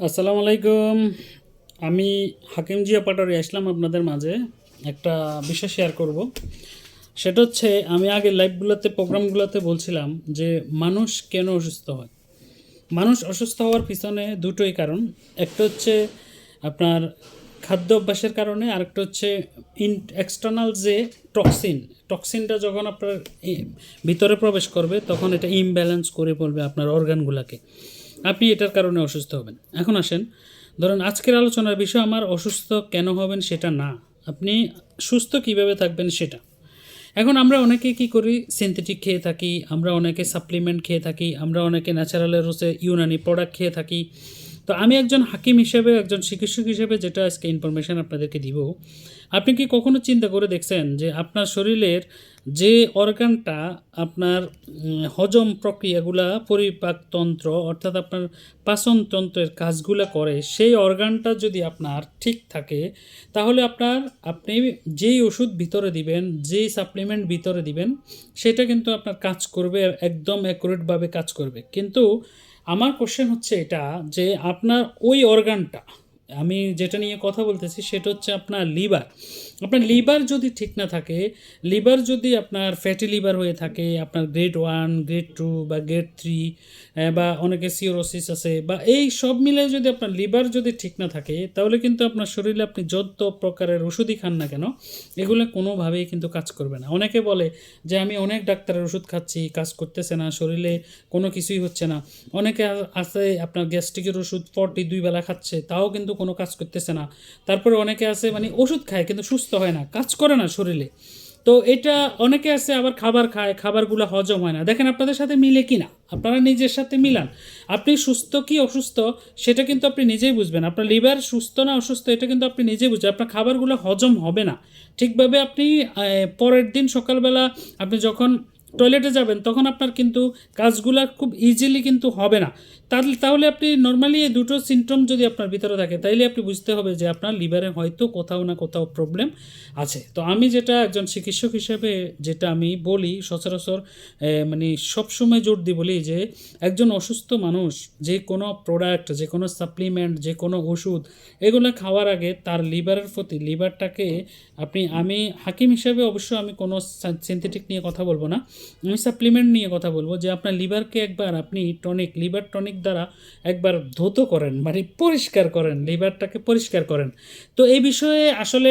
আসসালামু আলাইকুম। আমি হাকিম জিয়া পাটোয়ারি আসলাম আপনাদের মাঝে একটা বিষয় শেয়ার করব। সেটা হচ্ছে আমি আগে লাইভগুলোতে প্রোগ্রামগুলোতে বলছিলাম যে মানুষ কেন অসুস্থ হয়। মানুষ অসুস্থ হওয়ার পিছনে দুটোই কারণ। একটা হচ্ছে আপনার খাদ্য অভ্যাসের কারণে, আরেকটা হচ্ছে এক্সটার্নাল যে টক্সিনটা যখন আপনার ভিতরে প্রবেশ করবে তখন এটা ইমব্যালেন্স করে পড়বে আপনার অর্গানগুলোকে, আপনি এটার কারণে অসুস্থ হবেন। এখন আসেন, ধরুন আজকের আলোচনার বিষয় আমার অসুস্থ কেন হবেন সেটা না, আপনি সুস্থ কিভাবে থাকবেন সেটা। এখন আমরা অনেকে কি করি, সিনথেটিক খেয়ে থাকি, আমরা অনেকে সাপ্লিমেন্ট খেয়ে থাকি, আমরা অনেকে ন্যাচারালের হচ্ছে ইউনানি প্রোডাক্ট খেয়ে থাকি। তো আমি একজন হাকিম হিসেবে, একজন চিকিৎসক হিসেবে যেটা আজকে ইনফরমেশান আপনাদেরকে দিব, আপনি কি কখনো চিন্তা করে দেখছেন যে আপনার শরীরের যে অর্গানটা আপনার হজম প্রক্রিয়াগুলা, পরিপাকতন্ত্র অর্থাৎ আপনার পাচনতন্ত্রের কাজগুলো করে, সেই অর্গানটা যদি আপনার ঠিক থাকে তাহলে আপনি যেই ওষুধ ভিতরে দিবেন, যেই সাপ্লিমেন্ট ভিতরে দিবেন, সেটা কিন্তু আপনার কাজ করবে, একদম অ্যাকুরেটভাবে কাজ করবে। কিন্তু আমার কোশ্চেন হচ্ছে এটা যে আপনার ওই অর্গানটা, আমি যেটা নিয়ে কথা বলতেছি সেটা হচ্ছে আপনার লিভার। আপনার লিভার যদি ঠিক না থাকে, লিভার যদি আপনার ফ্যাটি লিভার হয়ে থাকে, আপনার গ্রেড 1, গ্রেড 2 বা গ্রেড 3, বা অনেকে সিরোসিস আছে, বা এই সব মিলে যদি আপনার লিভার যদি ঠিক না থাকে, তাহলে কিন্তু আপনার শরীরে আপনি যত প্রকারের ওষুধই খান না কেন, এগুলো কোনোভাবেই কিন্তু কাজ করবে না। অনেকে বলে যে আমি অনেক ডাক্তারের ওষুধ খাচ্ছি, কাজ করতেছে না, শরীরে কোনো কিছুই হচ্ছে না। অনেকে আছে আপনার গ্যাস্ট্রিকের ওষুধ 2 বেলা খাচ্ছে, তাও কিন্তু কোনো কাজ করতেছে না। তারপরে অনেকে আছে মানে ওষুধ খায় কিন্তু সুস্থ হয় না, কাজ করে না শরীরে। তো এটা অনেকে আছে আবার খাবার খায়, খাবারগুলো হজম হয় না। দেখেন আপনাদের সাথে মিলে কি না, আপনারা নিজের সাথে মিলান। আপনি সুস্থ কি অসুস্থ সেটা কিন্তু আপনি নিজেই বুঝবেন। আপনার লিভার সুস্থ না অসুস্থ এটা কিন্তু আপনি নিজেই বুঝবেন। আপনার খাবারগুলো হজম হবে না ঠিকভাবে। আপনি পরের দিন সকালবেলা আপনি যখন টয়লেটে যাবেন তখন আপনার কিন্তু কাজগুলো খুব ইজিলি কিন্তু হবে না। তাহলে আপনি নর্মালি এই দুটো সিমটম যদি আপনার ভিতরে থাকে, তাইলে আপনি বুঝতে হবে যে আপনার লিভারে হয়তো কোথাও না কোথাও প্রবলেম আছে। তো আমি যেটা একজন চিকিৎসক হিসেবে যেটা আমি বলি সচরাচর, মানে সবসময় জোর দিয়ে বলি যে একজন অসুস্থ মানুষ যে কোনো প্রোডাক্ট, যে কোনো সাপ্লিমেন্ট, যে কোনো ওষুধ এগুলো খাওয়ার আগে তার লিভারের প্রতি, লিভারটাকে আমি হাকিম হিসেবে অবশ্য আমি কোনো সিনথেটিক নিয়ে কথা বলবো না, আমি সাপ্লিমেন্ট নিয়ে কথা বলবো যে আপনার লিভারকে একবার আপনি লিভার টনিক দ্বারা একবার ধৌত করেন, মানে পরিষ্কার করেন, লিভারটাকে পরিষ্কার করেন। তো এই বিষয়ে আসলে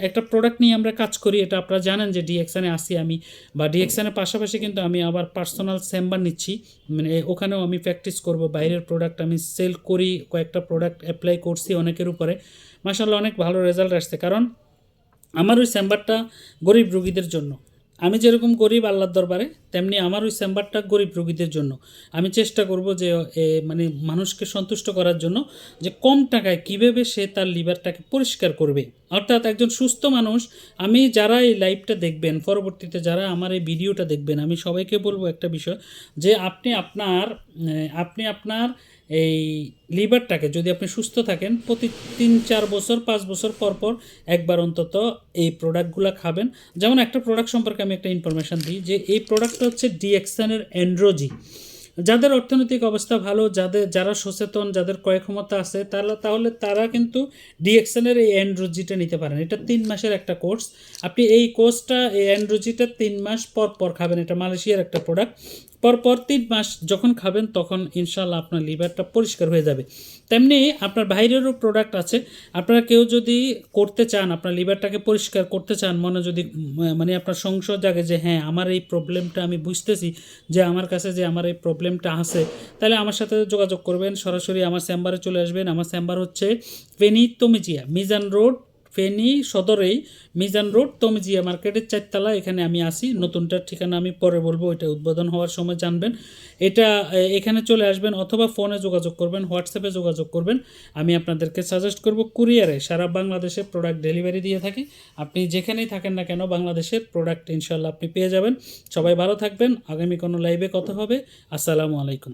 একটা প্রোডাক্ট নিয়ে আমরা কাজ করি, এটা আপনারা জানেন যে ডিএক্সানে আসি আমি, বা ডিএক্সানের পাশাপাশি কিন্তু আমি আবার পার্সোনাল চেম্বার নিচ্ছি, মানে ওখানেও আমি প্র্যাকটিস করব। বাইরের প্রোডাক্ট আমি সেল করি, কয়েকটা প্রোডাক্ট অ্যাপ্লাই করছি অনেকের উপরে, মাশাআল্লাহ অনেক ভালো রেজাল্ট আসছে। কারণ আমার ওই চেম্বারটা গরিব রোগীদের জন্য। আমি যেরকম গরিব আল্লাহর দরবারে, তেমনি আমার ওই চেম্বারটা গরিব রোগীদের জন্য। আমি চেষ্টা করব যে মানে মানুষকে সন্তুষ্ট করার জন্য, যে কম টাকায় কীভাবে সে তার লিভারটাকে পরিষ্কার করবে। অর্থাৎ একজন সুস্থ মানুষ, আমি যারা এই লাইভটা দেখবেন, পরবর্তীতে যারা আমার এই ভিডিওটা দেখবেন, আমি সবাইকে বলবো একটা বিষয়, যে আপনি আপনার এই লিভারটাকে যদি আপনি সুস্থ থাকেন, প্রতি 3-4 বছর 5 বছর পর পর একবার অন্তত এই প্রোডাক্টগুলো খাবেন। যেমন একটা প্রোডাক্ট সম্পর্কে আমি একটা ইনফরমেশান দিই, যে এই প্রোডাক্টটা হচ্ছে ডিএক্সানের অ্যান্ড্রোজি। যাদের অর্থনৈতিক অবস্থা ভালো, যারা সচেতন, যাদের ক্রয় ক্ষমতা আছে, তাহলে তারা কিন্তু ডিএক্সএনের এই অ্যান্ড্রোজিটা নিতে পারেন। এটা 3 মাসের একটা কোর্স। আপনি এই কোর্সটা, এই অ্যান্ড্রোজিটা 3 মাস পর পর খাবেন। এটা মালয়েশিয়ার একটা প্রোডাক্ট। পরপর 3 মাস যখন খাবেন তখন ইনশাল্লাহ আপনার লিভারটা পরিষ্কার হয়ে যাবে। তেমনি আপনার বাইরেরও প্রোডাক্ট আছে। আপনারা কেউ যদি করতে চান, আপনার লিভারটাকে পরিষ্কার করতে চান, মনে যদি মানে আপনার সংশয় জাগে যে হ্যাঁ আমার এই প্রবলেমটা আমি বুঝতেছি, যে আমার কাছে যে আমার এই প্রবলেমটা আছে, তাহলে আমার সাথে যোগাযোগ করবেন, সরাসরি আমার চেম্বারে চলে আসবেন। আমার চেম্বার হচ্ছে ফেনী তমিজিয়া মিজান রোড, ফেনী সদরেই মিজান রোড তমিজিয়া মার্কেটের 4 তলা, এখানে আমি আসি। নতুনটার ঠিকানা আমি পরে বলবো, এটা উদ্বোধন হওয়ার সময় জানবেন। এটা এখানে চলে আসবেন অথবা ফোনে যোগাযোগ করবেন, হোয়াটসঅ্যাপে যোগাযোগ করবেন। আমি আপনাদেরকে সাজেস্ট করব কুরিয়ারে সারা বাংলাদেশে প্রোডাক্ট ডেলিভারি দিয়ে থাকি। আপনি যেখানেই থাকেন না কেন বাংলাদেশের প্রোডাক্ট ইনশাল্লাহ আপনি পেয়ে যাবেন। সবাই ভালো থাকবেন, আগামী কোনো লাইভে কথা হবে। আসসালামু আলাইকুম।